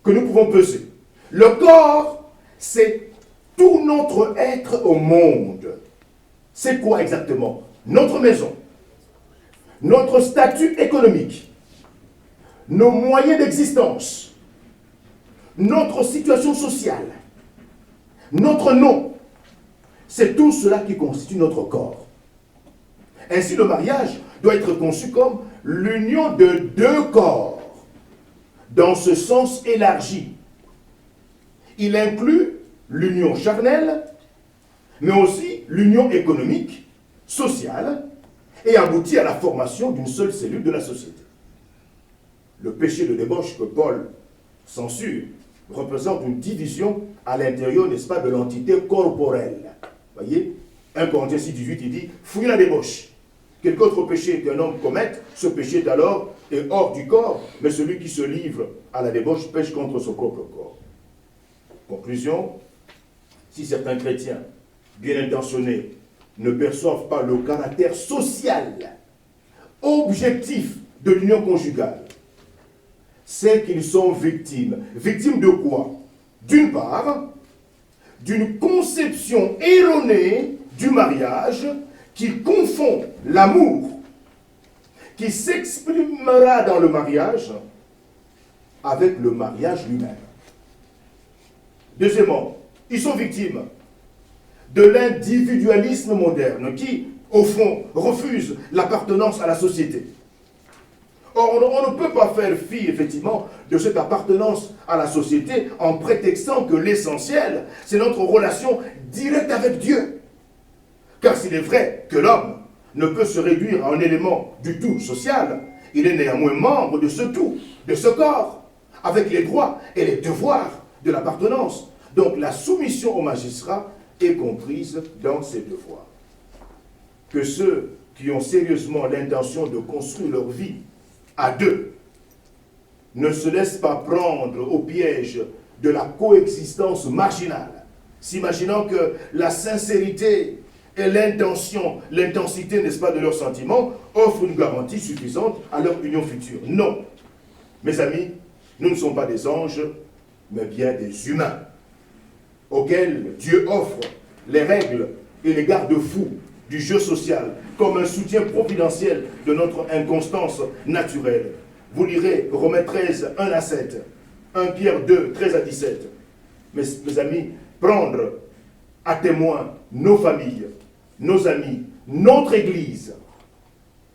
que nous pouvons peser. Le corps, c'est tout notre être au monde. C'est quoi exactement? Notre maison, notre statut économique, nos moyens d'existence, notre situation sociale, notre nom. C'est tout cela qui constitue notre corps. Ainsi, le mariage doit être conçu comme l'union de deux corps, dans ce sens élargi. Il inclut l'union charnelle, mais aussi l'union économique, sociale, et aboutit à la formation d'une seule cellule de la société. Le péché de débauche que Paul censure représente une division à l'intérieur, n'est-ce pas, de l'entité corporelle. Voyez, 1 Corinthiens 6, 18, il dit, fouillez la débauche. Quelque autre péché qu'un homme commette, ce péché alors est hors du corps, mais celui qui se livre à la débauche pêche contre son propre corps. Conclusion, si certains chrétiens, bien intentionnés, ne perçoivent pas le caractère social, objectif de l'union conjugale, c'est qu'ils sont victimes. Victimes de quoi? D'une part, d'une conception erronée du mariage qui confond l'amour qui s'exprimera dans le mariage avec le mariage lui-même. Deuxièmement, ils sont victimes de l'individualisme moderne qui, au fond, refuse l'appartenance à la société. Or, on ne peut pas faire fi, effectivement, de cette appartenance à la société en prétextant que l'essentiel, c'est notre relation directe avec Dieu. Car s'il est vrai que l'homme ne peut se réduire à un élément du tout social, il est néanmoins membre de ce tout, de ce corps, avec les droits et les devoirs de l'appartenance. Donc la soumission au magistrat est comprise dans ses devoirs. Que ceux qui ont sérieusement l'intention de construire leur vie à deux ne se laissent pas prendre au piège de la coexistence marginale, s'imaginant que la sincérité et l'intensité, n'est-ce pas, de leurs sentiments offrent une garantie suffisante à leur union future. Non. Mes amis, nous ne sommes pas des anges, mais bien des humains, auxquels Dieu offre les règles et les garde-fous du jeu social comme un soutien providentiel de notre inconstance naturelle. Vous lirez Romains 13, 1 à 7, 1 Pierre 2, 13 à 17. Mes amis, prendre à témoin nos familles, nos amis, notre Église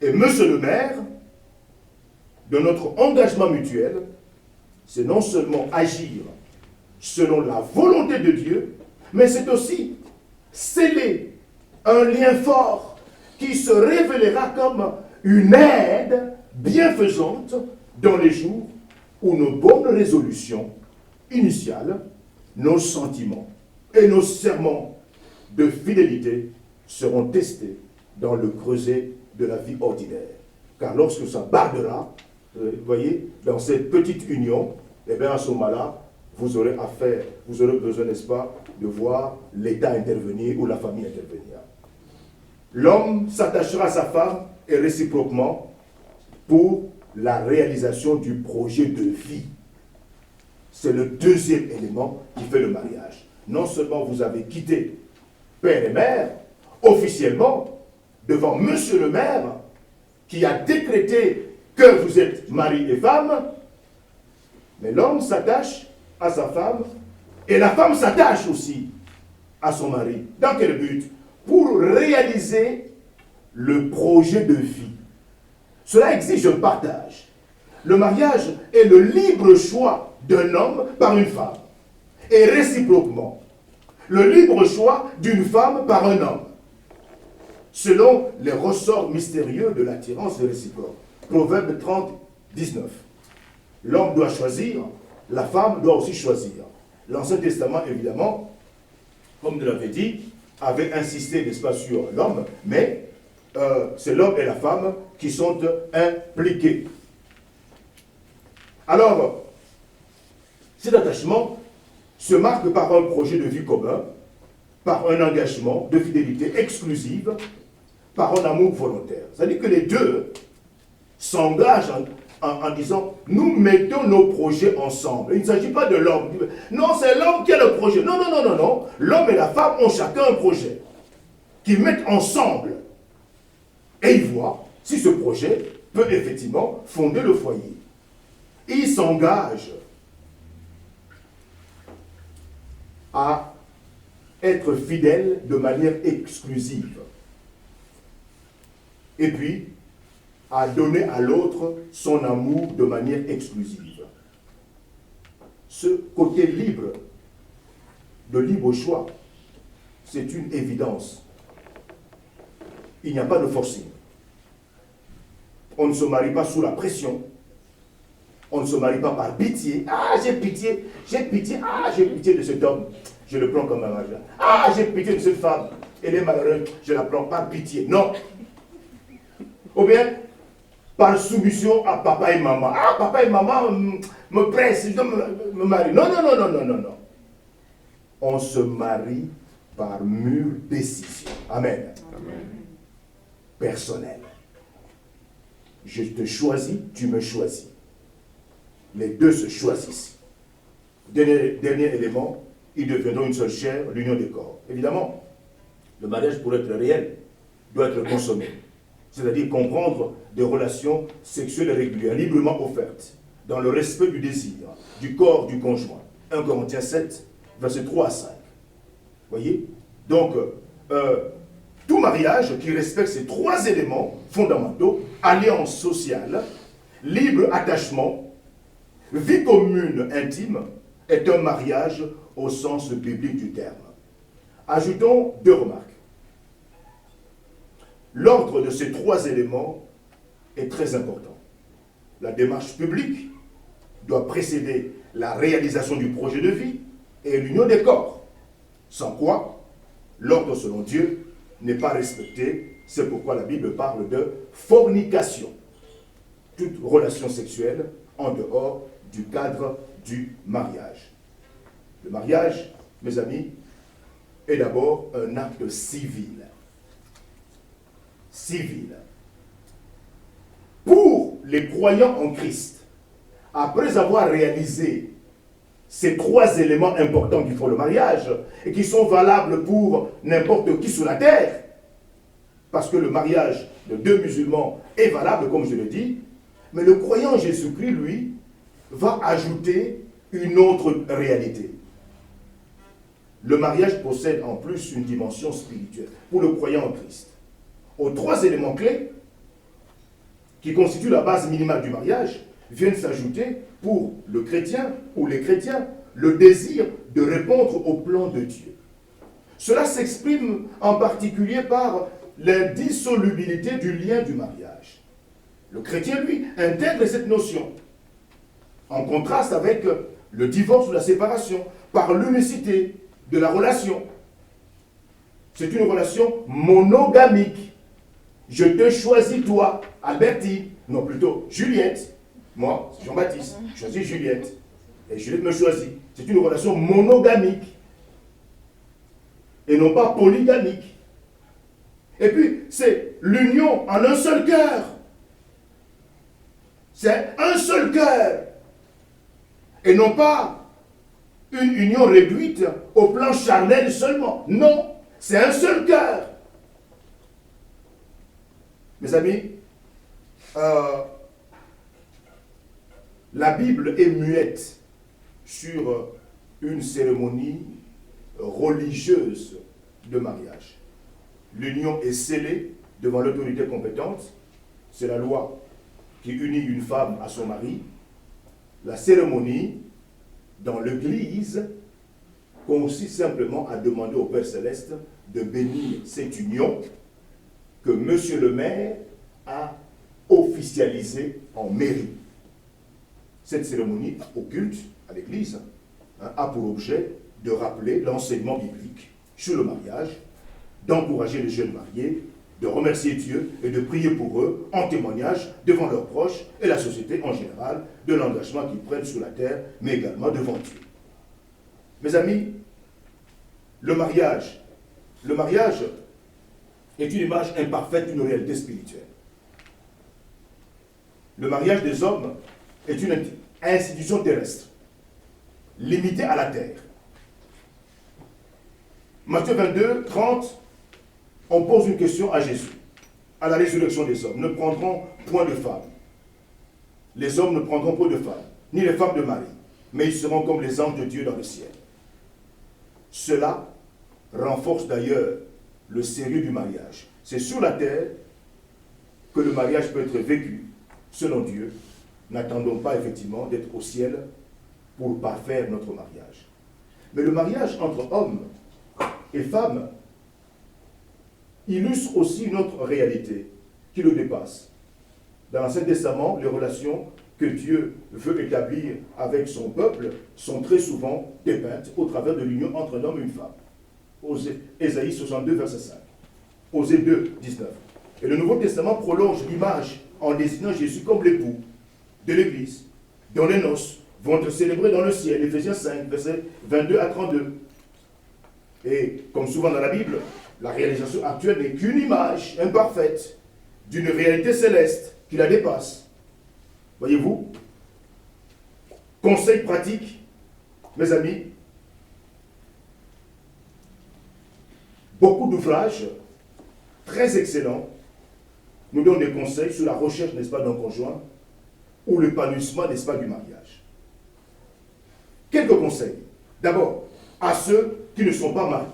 et Monsieur le maire de notre engagement mutuel, c'est non seulement agir selon la volonté de Dieu, mais c'est aussi sceller un lien fort qui se révélera comme une aide bienfaisante dans les jours où nos bonnes résolutions initiales, nos sentiments et nos serments de fidélité seront testés dans le creuset de la vie ordinaire. Car lorsque ça bardera, vous voyez, dans cette petite union, eh bien à ce moment-là, vous aurez affaire, vous aurez besoin, n'est-ce pas, de voir l'État intervenir ou la famille intervenir. L'homme s'attachera à sa femme et réciproquement pour la réalisation du projet de vie. C'est le deuxième élément qui fait le mariage. Non seulement vous avez quitté père et mère, officiellement, devant monsieur le maire, qui a décrété que vous êtes mari et femme, mais l'homme s'attache à sa femme et la femme s'attache aussi à son mari. Dans quel but? Pour réaliser le projet de vie. Cela exige un partage. Le mariage est le libre choix d'un homme par une femme. Et réciproquement, le libre choix d'une femme par un homme. Selon les ressorts mystérieux de l'attirance réciproque. Proverbe 30, 19. L'homme doit choisir, la femme doit aussi choisir. L'Ancien Testament, évidemment, comme nous l'avons dit, avait insisté, n'est-ce pas, sur l'homme, mais c'est l'homme et la femme qui sont impliqués. Alors, cet attachement se marque par un projet de vie commun, par un engagement de fidélité exclusive, par un amour volontaire. C'est-à-dire que les deux s'engagent en disant, nous mettons nos projets ensemble. Il ne s'agit pas de l'homme. Non, c'est l'homme qui a le projet. Non, non, non, non, non. L'homme et la femme ont chacun un projet qu'ils mettent ensemble. Et ils voient si ce projet peut effectivement fonder le foyer. Ils s'engagent à être fidèles de manière exclusive. Et puis, à donner à l'autre son amour de manière exclusive. Ce côté libre, de libre choix, c'est une évidence. Il n'y a pas de forcing. On ne se marie pas sous la pression. On ne se marie pas par pitié. Ah, j'ai pitié, ah, j'ai pitié de cet homme. Je le prends comme un mari. Ah, j'ai pitié de cette femme. Elle est malheureuse, je la prends par pitié. Non. Ou bien, par soumission à papa et maman. Ah, papa et maman me pressent, je dois me marier. Non, non, non, non, non, non, non. On se marie par mûre décision. Amen. Amen. Personnel. Je te choisis, tu me choisis. Les deux se choisissent. Dernier élément, ils deviendront une seule chair, l'union des corps. Évidemment, le mariage, pour être réel, doit être consommé. C'est-à-dire comprendre des relations sexuelles régulières, librement offertes, dans le respect du désir, du corps du conjoint. 1 Corinthiens 7, versets 3 à 5. Voyez? Donc, tout mariage qui respecte ces trois éléments fondamentaux, alliance sociale, libre attachement, vie commune intime, est un mariage au sens biblique du terme. Ajoutons 2 remarques. L'ordre de ces trois éléments est très important. La démarche publique doit précéder la réalisation du projet de vie et l'union des corps. Sans quoi, l'ordre selon Dieu n'est pas respecté. C'est pourquoi la Bible parle de fornication. Toute relation sexuelle en dehors du cadre du mariage. Le mariage, mes amis, est d'abord un acte civil. Civil. Pour les croyants en Christ, après avoir réalisé ces trois éléments importants qui font le mariage et qui sont valables pour n'importe qui sur la terre, parce que le mariage de deux musulmans est valable, comme je le dis, mais le croyant en Jésus-Christ, lui, va ajouter une autre réalité. Le mariage possède en plus une dimension spirituelle pour le croyant en Christ. Aux trois éléments clés qui constituent la base minimale du mariage viennent s'ajouter pour le chrétien ou les chrétiens le désir de répondre au plan de Dieu. Cela s'exprime en particulier par l'indissolubilité du lien du mariage. Le chrétien, lui, intègre cette notion en contraste avec le divorce ou la séparation par l'unicité de la relation. C'est une relation monogamique. Je te choisis toi, Albertine, non plutôt Juliette. Moi, c'est Jean-Baptiste, je choisis Juliette. Et Juliette me choisit. C'est une relation monogamique. Et non pas polygamique. Et puis, c'est l'union en un seul cœur. C'est un seul cœur. Et non pas une union réduite au plan charnel seulement. Non, c'est un seul cœur. Mes amis, la Bible est muette sur une cérémonie religieuse de mariage. L'union est scellée devant l'autorité compétente. C'est la loi qui unit une femme à son mari. La cérémonie, dans l'Église, consiste simplement à demander au Père Céleste de bénir cette union que Monsieur le maire a officialisée en mairie. Cette cérémonie occulte à l'Église a pour objet de rappeler l'enseignement biblique sur le mariage, d'encourager les jeunes mariés, de remercier Dieu et de prier pour eux en témoignage devant leurs proches et la société en général de l'engagement qu'ils prennent sur la terre, mais également devant Dieu. Mes amis, le mariage est une image imparfaite d'une réalité spirituelle. Le mariage des hommes est une institution terrestre, limitée à la terre. Matthieu 22, 30, on pose une question à Jésus. À la résurrection des hommes, ne prendront point de femmes. Les hommes ne prendront point de femmes, ni les femmes de Marie, mais ils seront comme les anges de Dieu dans le ciel. Cela renforce d'ailleurs le sérieux du mariage. C'est sur la terre que le mariage peut être vécu selon Dieu. N'attendons pas effectivement d'être au ciel pour parfaire notre mariage. Mais le mariage entre hommes et femmes illustre aussi une autre réalité qui le dépasse. Dans l'Ancien Testament, les relations que Dieu veut établir avec son peuple sont très souvent dépeintes au travers de l'union entre un homme et une femme. Ésaïe 62, verset 5. Osée 2, 19. Et le Nouveau Testament prolonge l'image en désignant Jésus comme l'époux de l'Église, dont les noces vont être célébrées dans le ciel. Éphésiens 5, versets 22 à 32. Et comme souvent dans la Bible, la réalisation actuelle n'est qu'une image imparfaite d'une réalité céleste qui la dépasse. Voyez-vous? Conseil pratique, mes amis. Beaucoup d'ouvrages très excellents nous donnent des conseils sur la recherche, n'est-ce pas, d'un conjoint ou l'épanouissement, n'est-ce pas, du mariage. Quelques conseils. D'abord, à ceux qui ne sont pas mariés.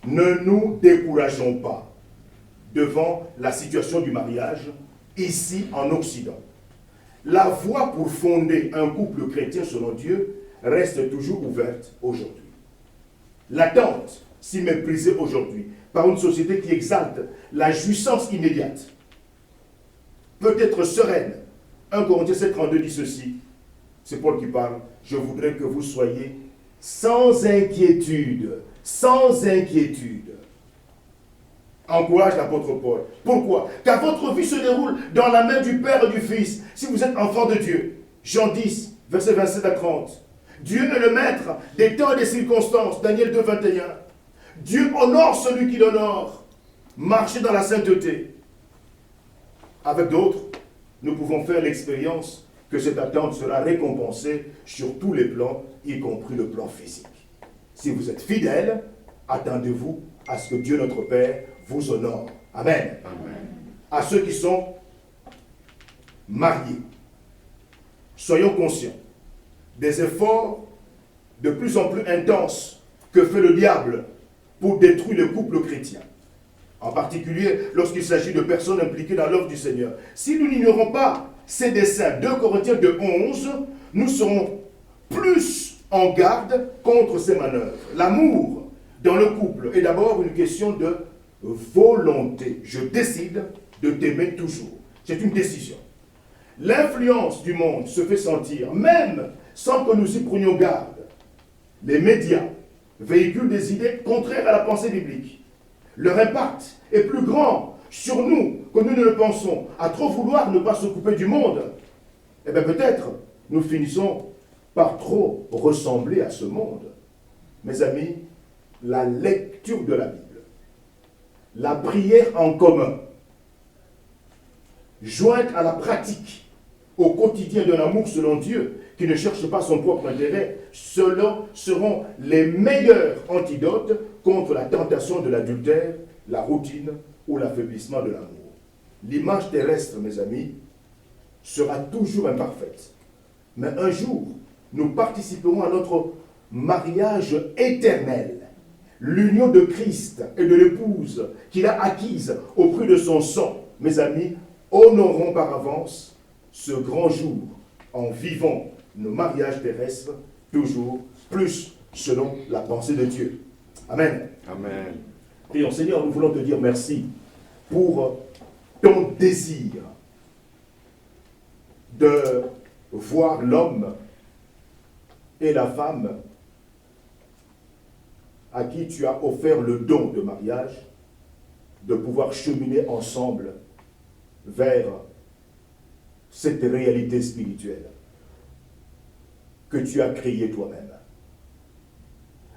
Ne nous décourageons pas devant la situation du mariage ici en Occident. La voie pour fonder un couple chrétien selon Dieu reste toujours ouverte aujourd'hui. L'attente, si méprisée aujourd'hui par une société qui exalte la jouissance immédiate, peut être sereine. 1 Corinthiens 7,32 dit ceci, c'est Paul qui parle, je voudrais que vous soyez sans inquiétude, sans inquiétude. Encourage l'apôtre Paul. Pourquoi? Car votre vie se déroule dans la main du Père et du Fils, si vous êtes enfant de Dieu. Jean 10, versets 27 à 30. Dieu est le maître des temps et des circonstances. Daniel 2, 21. Dieu honore celui qui l'honore. Marchez dans la sainteté. Avec d'autres, nous pouvons faire l'expérience que cette attente sera récompensée sur tous les plans, y compris le plan physique. Si vous êtes fidèles, attendez-vous à ce que Dieu notre Père vous honore. Amen. Amen. À ceux qui sont mariés, soyons conscients des efforts de plus en plus intenses que fait le diable pour détruire le couple chrétien. En particulier lorsqu'il s'agit de personnes impliquées dans l'œuvre du Seigneur. Si nous n'ignorons pas ces desseins, 2 Corinthiens 2:11, nous serons plus en garde contre ces manœuvres. L'amour dans le couple est d'abord une question de volonté. Je décide de t'aimer toujours. C'est une décision. L'influence du monde se fait sentir, même sans que nous y prenions garde. Les médias véhiculent des idées contraires à la pensée biblique. Leur impact est plus grand sur nous que nous ne le pensons. À trop vouloir ne pas s'occuper du monde, eh bien peut-être nous finissons par trop ressembler à ce monde. Mes amis, la lecture de la Bible, la prière en commun, jointe à la pratique au quotidien d'un amour selon Dieu, qui ne cherche pas son propre intérêt, seront les meilleurs antidotes contre la tentation de l'adultère, la routine ou l'affaiblissement de l'amour. L'image terrestre, mes amis, sera toujours imparfaite. Mais un jour, nous participerons à notre mariage éternel, l'union de Christ et de l'épouse qu'il a acquise au prix de son sang. Mes amis, honorons par avance ce grand jour en vivant nos mariages terrestres toujours plus selon la pensée de Dieu. Amen. Amen. Prions. Seigneur, nous voulons te dire merci pour ton désir de voir l'homme et la femme à qui tu as offert le don de mariage, de pouvoir cheminer ensemble vers cette réalité spirituelle que tu as créée toi-même.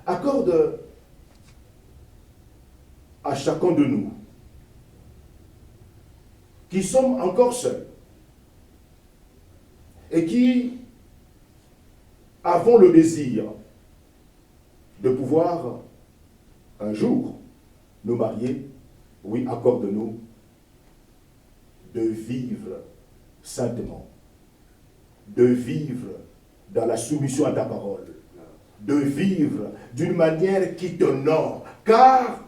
Accorde à chacun de nous qui sommes encore seuls et qui avons le désir de pouvoir un jour nous marier, oui, accorde-nous de vivre saintement, de vivre dans la soumission à ta parole, de vivre d'une manière qui t'honore, car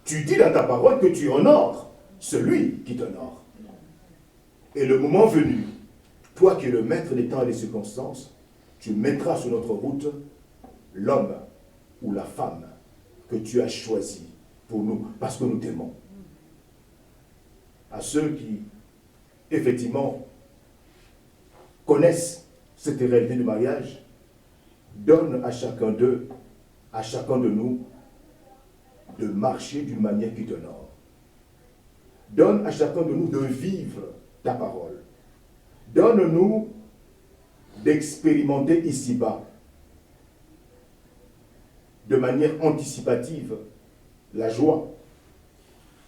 tu dis dans ta parole que tu honores celui qui t'honore. Et le moment venu, toi qui es le maître des temps et des circonstances, tu mettras sur notre route l'homme ou la femme que tu as choisi pour nous, parce que nous t'aimons. À ceux qui, effectivement, connaissent cette réalité du mariage, donne à chacun d'eux, à chacun de nous, de marcher d'une manière qui t'honore. Donne à chacun de nous de vivre ta parole. Donne-nous d'expérimenter ici-bas, de manière anticipative, la joie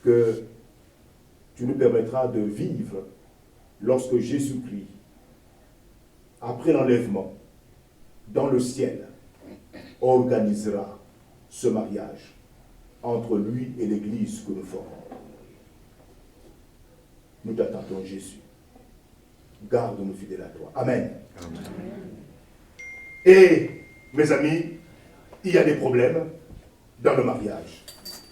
que tu nous permettras de vivre lorsque Jésus-Christ, après l'enlèvement, dans le ciel, organisera ce mariage entre lui et l'Église que nous formons. Nous t'attendons, Jésus. Garde-nous fidèles à toi. Amen. Amen. Et, mes amis, il y a des problèmes dans le mariage.